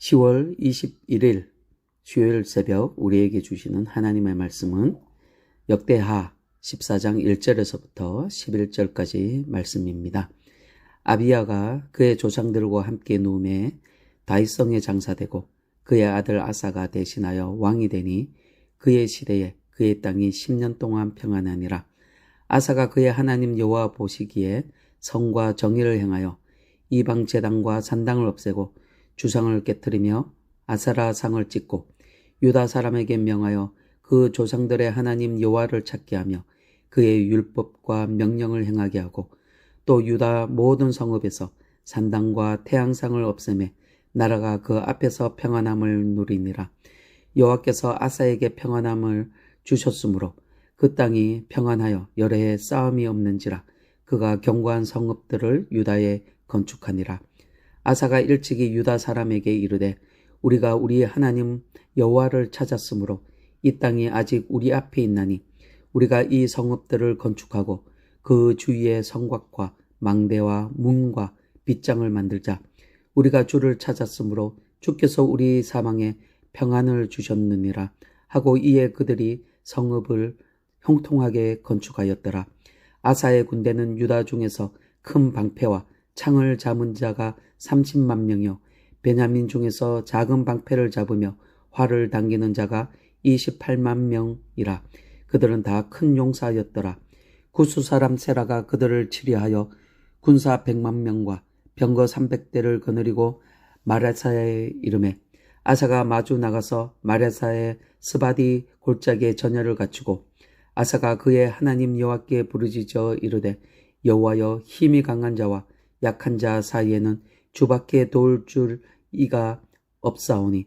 10월 21일 수요일 새벽 우리에게 주시는 하나님의 말씀은 역대하 14장 1절에서부터 11절까지 말씀입니다. 아비야가 그의 조상들과 함께 누움에 다윗성에 장사되고 그의 아들 아사가 대신하여 왕이 되니 그의 시대에 그의 땅이 10년 동안 평안하니라. 아사가 그의 하나님 여호와 보시기에 성과 정의를 행하여 이방 제단과 산당을 없애고 주상을 깨뜨리며 아세라 상을 찍고 유다 사람에게 명하여 그 조상들의 하나님 여호와를 찾게 하며 그의 율법과 명령을 행하게 하고 또 유다 모든 성읍에서 산당과 태양상을 없애매 나라가 그 앞에서 평안함을 누리니라. 여호와께서 아사에게 평안함을 주셨으므로 그 땅이 평안하여 여러 해 싸움이 없는지라. 그가 견고한 성읍들을 유다에 건축하니라. 아사가 일찍이 유다 사람에게 이르되 우리가 우리 하나님 여호와를 찾았으므로 이 땅이 아직 우리 앞에 있나니 우리가 이 성읍들을 건축하고 그 주위에 성곽과 망대와 문과 빗장을 만들자. 우리가 주를 찾았으므로 주께서 우리 사방에 평안을 주셨느니라 하고 이에 그들이 성읍을 형통하게 건축하였더라. 아사의 군대는 유다 중에서 큰 방패와 창을 잡은 자가 30만 명이요 베냐민 중에서 작은 방패를 잡으며 활을 당기는 자가 28만 명이라. 그들은 다 큰 용사였더라. 구스 사람 세라가 그들을 치리하여 군사 100만 명과 병거 300대를 거느리고 마레사에 이르매 아사가 마주 나가서 마레사의 스바디 골짜기에 전열을 갖추고 아사가 그의 하나님 여호와께 부르짖어 이르되 여호와여 힘이 강한 자와 약한 자 사이에는 주밖에 도울 줄 이가 없사오니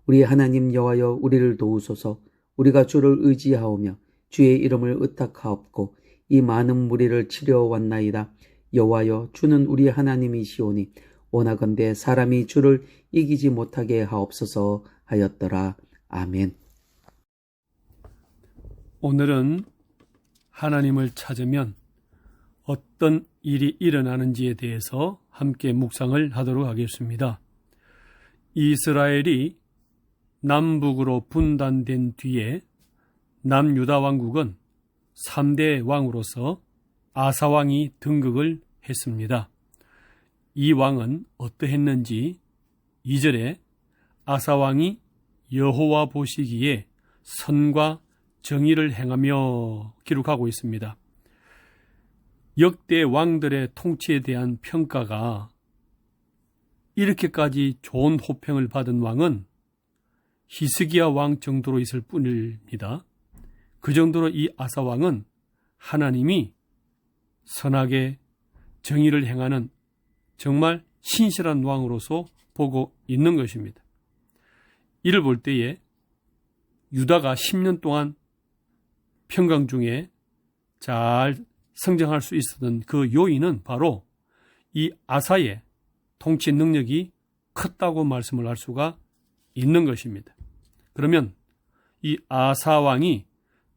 우리 하나님 여호와여 우리를 도우소서. 우리가 주를 의지하오며 주의 이름을 의탁하옵고 이 많은 무리를 치려 왔나이다. 여호와여 주는 우리 하나님이시오니 원하건대 사람이 주를 이기지 못하게 하옵소서 하였더라. 아멘. 오늘은 하나님을 찾으면 어떤 일이 일어나는지에 대해서 함께 묵상을 하도록 하겠습니다. 이스라엘이 남북으로 분단된 뒤에 남유다 왕국은 3대 왕으로서 아사왕이 등극을 했습니다. 이 왕은 어떠했는지 2절에 아사왕이 여호와 보시기에 선과 정의를 행하며 기록하고 있습니다. 역대 왕들의 통치에 대한 평가가 이렇게까지 좋은 호평을 받은 왕은 히스기야 왕 정도로 있을 뿐입니다. 그 정도로 이 아사 왕은 하나님이 선하게 정의를 행하는 정말 신실한 왕으로서 보고 있는 것입니다. 이를 볼 때에 유다가 10년 동안 평강 중에 잘 성장할 수 있었던 그 요인은 바로 이 아사의 통치 능력이 컸다고 말씀을 할 수가 있는 것입니다. 그러면 이 아사 왕이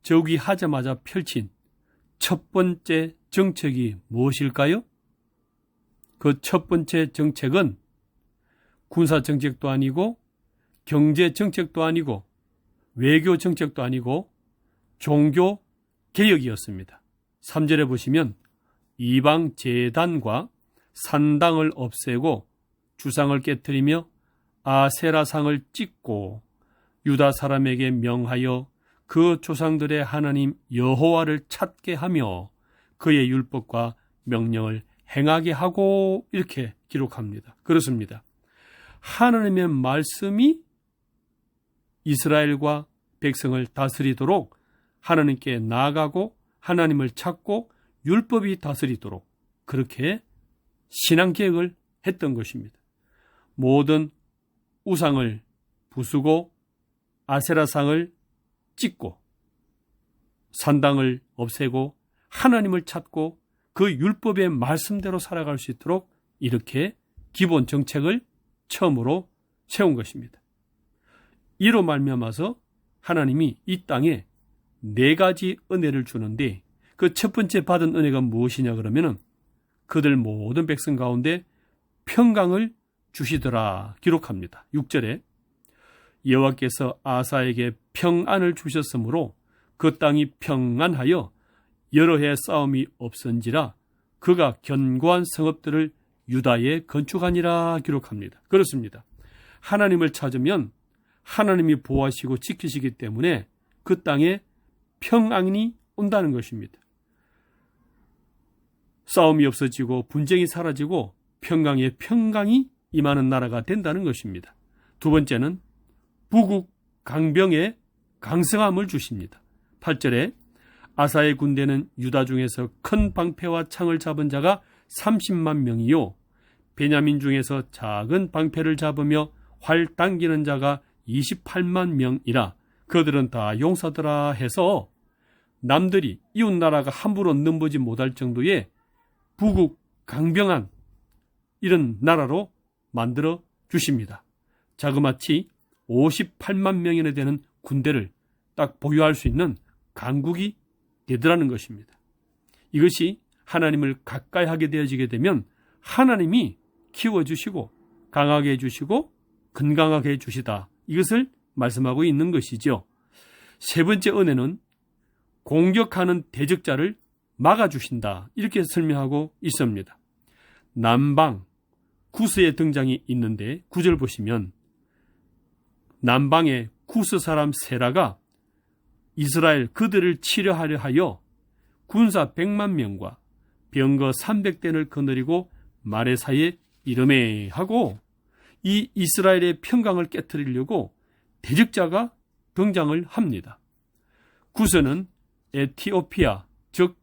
즉위하자마자 펼친 첫 번째 정책이 무엇일까요? 그 첫 번째 정책은 군사 정책도 아니고 경제 정책도 아니고 외교 정책도 아니고 종교 개혁이었습니다. 3절에 보시면 이방 제단과 산당을 없애고 주상을 깨뜨리며 아세라상을 찍고 유다 사람에게 명하여 그 조상들의 하나님 여호와를 찾게 하며 그의 율법과 명령을 행하게 하고 이렇게 기록합니다. 그렇습니다. 하나님의 말씀이 이스라엘과 백성을 다스리도록 하나님께 나아가고 하나님을 찾고 율법이 다스리도록 그렇게 신앙개혁을 했던 것입니다. 모든 우상을 부수고 아세라상을 찍고 산당을 없애고 하나님을 찾고 그 율법의 말씀대로 살아갈 수 있도록 이렇게 기본 정책을 처음으로 세운 것입니다. 이로 말미암아서 하나님이 이 땅에 4가지 은혜를 주는데 그 첫 번째 받은 은혜가 무엇이냐 그러면은 그들 모든 백성 가운데 평강을 주시더라 기록합니다. 6절에 여호와께서 아사에게 평안을 주셨으므로 그 땅이 평안하여 여러 해 싸움이 없은지라 그가 견고한 성읍들을 유다에 건축하니라 기록합니다. 그렇습니다. 하나님을 찾으면 하나님이 보호하시고 지키시기 때문에 그 땅에 평안이 온다는 것입니다. 싸움이 없어지고 분쟁이 사라지고 평강이 임하는 나라가 된다는 것입니다. 두 번째는 부국 강병의 강성함을 주십니다. 8절에 아사의 군대는 유다 중에서 큰 방패와 창을 잡은 자가 30만 명이요 베냐민 중에서 작은 방패를 잡으며 활 당기는 자가 28만 명이라 그들은 다 용사더라 해서 남들이 이웃나라가 함부로 넘보지 못할 정도의 부국 강병한 이런 나라로 만들어 주십니다. 자그마치 58만 명이나 되는 군대를 딱 보유할 수 있는 강국이 되더라는 것입니다. 이것이 하나님을 가까이 하게 되어지게 되면 하나님이 키워주시고 강하게 해주시고 건강하게 해주시다. 이것을 말씀하고 있는 것이죠. 세 번째 은혜는 공격하는 대적자를 막아주신다. 이렇게 설명하고 있습니다. 남방 구스의 등장이 있는데 9절 보시면 남방의 구스 사람 세라가 이스라엘 그들을 치려하려 하여 군사 100만 명과 병거 300대를 거느리고 마레사에 이르매 하고 이 이스라엘의 평강을 깨뜨리려고 대적자가 등장을 합니다. 구스는 에티오피아, 즉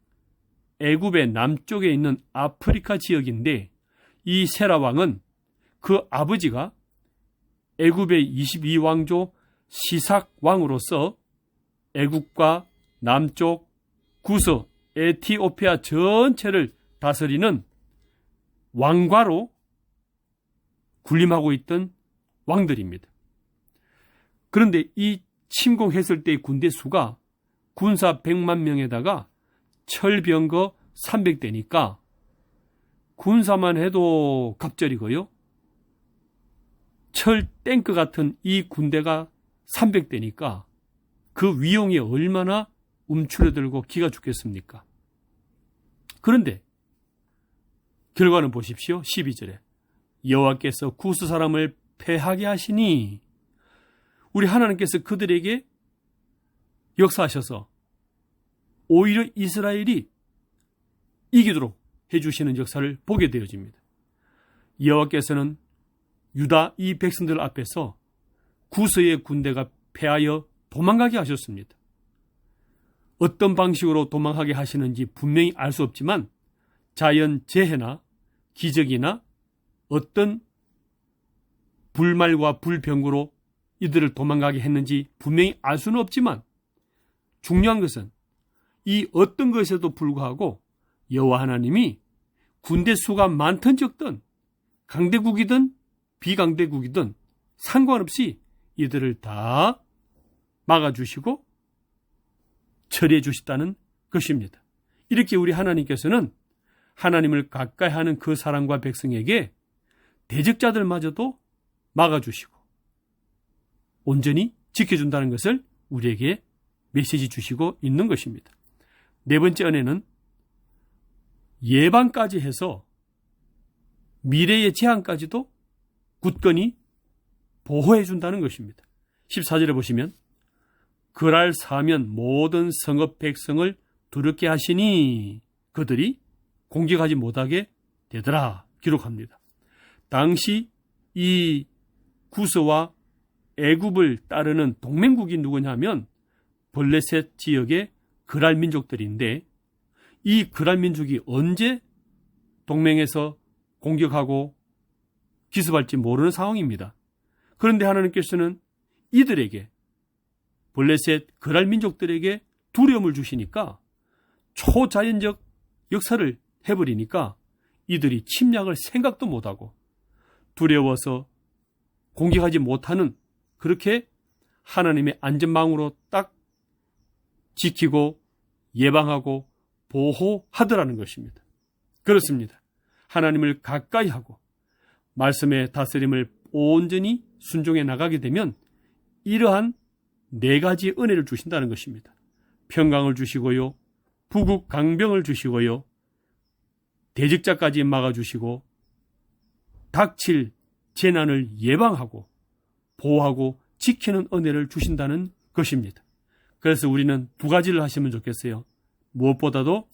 애굽의 남쪽에 있는 아프리카 지역인데 이 세라 왕은 그 아버지가 애굽의 22왕조 시삭 왕으로서 애굽과 남쪽 구스, 에티오피아 전체를 다스리는 왕과로 군림하고 있던 왕들입니다. 그런데 이 침공했을 때의 군대 수가 군사 100만 명에다가 철병거 300대니까 군사만 해도 갑절이고요. 철 탱크 같은 이 군대가 300대니까 그 위용이 얼마나 움츠러들고 기가 죽겠습니까? 그런데 결과는 보십시오. 12절에 여호와께서 구스 사람을 패하게 하시니 우리 하나님께서 그들에게 역사하셔서 오히려 이스라엘이 이기도록 해주시는 역사를 보게 되어집니다. 여호와께서는 유다 이 백성들 앞에서 구스의 군대가 패하여 도망가게 하셨습니다. 어떤 방식으로 도망하게 하시는지 분명히 알 수 없지만 자연재해나 기적이나 어떤 불말과 불병으로 이들을 도망가게 했는지 분명히 알 수는 없지만 중요한 것은 이 어떤 것에도 불구하고 여호와 하나님이 군대 수가 많든 적든 강대국이든 비강대국이든 상관없이 이들을 다 막아주시고 처리해 주시다는 것입니다. 이렇게 우리 하나님께서는 하나님을 가까이 하는 그 사람과 백성에게 대적자들마저도 막아주시고 온전히 지켜준다는 것을 우리에게 메시지 주시고 있는 것입니다. 네 번째 은혜는 예방까지 해서 미래의 재앙까지도 굳건히 보호해 준다는 것입니다. 14절에 보시면 그랄 사면 모든 성읍 백성을 두렵게 하시니 그들이 공격하지 못하게 되더라 기록합니다. 당시 이 구스와 애굽을 따르는 동맹국이 누구냐면 블레셋 지역의 그랄 민족들인데 이 그랄 민족이 언제 동맹에서 공격하고 기습할지 모르는 상황입니다. 그런데 하나님께서는 이들에게 블레셋 그랄 민족들에게 두려움을 주시니까 초자연적 역사를 해버리니까 이들이 침략을 생각도 못하고 두려워서 공격하지 못하는 그렇게 하나님의 안전망으로 딱 지키고 예방하고 보호하더라는 것입니다. 그렇습니다. 하나님을 가까이 하고 말씀의 다스림을 온전히 순종해 나가게 되면 이러한 4가지 은혜를 주신다는 것입니다. 평강을 주시고요, 부국 강병을 주시고요, 대직자까지 막아주시고 닥칠 재난을 예방하고 보호하고 지키는 은혜를 주신다는 것입니다. 그래서 우리는 2가지를 하시면 좋겠어요. 무엇보다도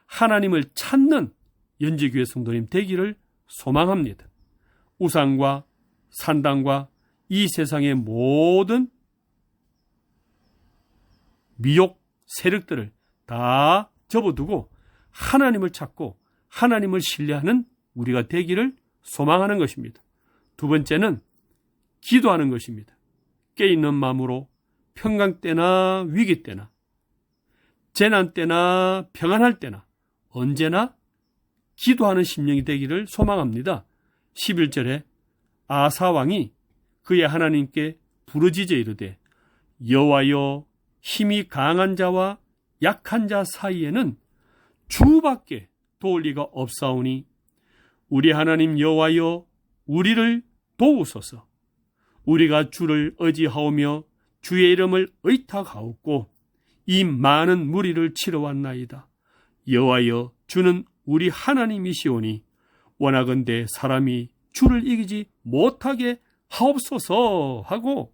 하나님을 찾는 연제교회 성도님 되기를 소망합니다. 우상과 산당과 이 세상의 모든 미혹 세력들을 다 접어두고 하나님을 찾고 하나님을 신뢰하는 우리가 되기를 소망하는 것입니다. 2번째는 기도하는 것입니다. 깨있는 마음으로 평강 때나 위기 때나 재난 때나 평안할 때나 언제나 기도하는 심령이 되기를 소망합니다. 11절에 아사왕이 그의 하나님께 부르짖어 이르되 여호와여 힘이 강한 자와 약한 자 사이에는 주밖에 도울 리가 없사오니 우리 하나님 여호와여 우리를 도우소서. 우리가 주를 의지하오며 주의 이름을 의탁하옵고 이 많은 무리를 치러 왔나이다. 여호와여 주는 우리 하나님이시오니 원하건대 사람이 주를 이기지 못하게 하옵소서 하고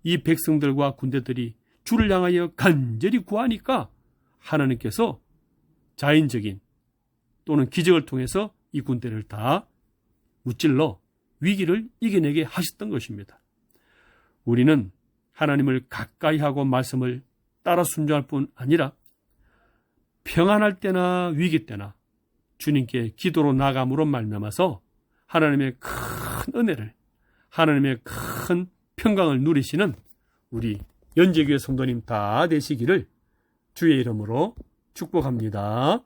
이 백성들과 군대들이 주를 향하여 간절히 구하니까 하나님께서 자연적인 또는 기적을 통해서 이 군대를 다 무찔러 위기를 이겨내게 하셨던 것입니다. 우리는 하나님을 가까이 하고 말씀을 따라 순종할 뿐 아니라 평안할 때나 위기 때나 주님께 기도로 나감으로 말미암아서 하나님의 큰 은혜를, 하나님의 큰 평강을 누리시는 우리 연제교회 성도님 다 되시기를 주의 이름으로 축복합니다.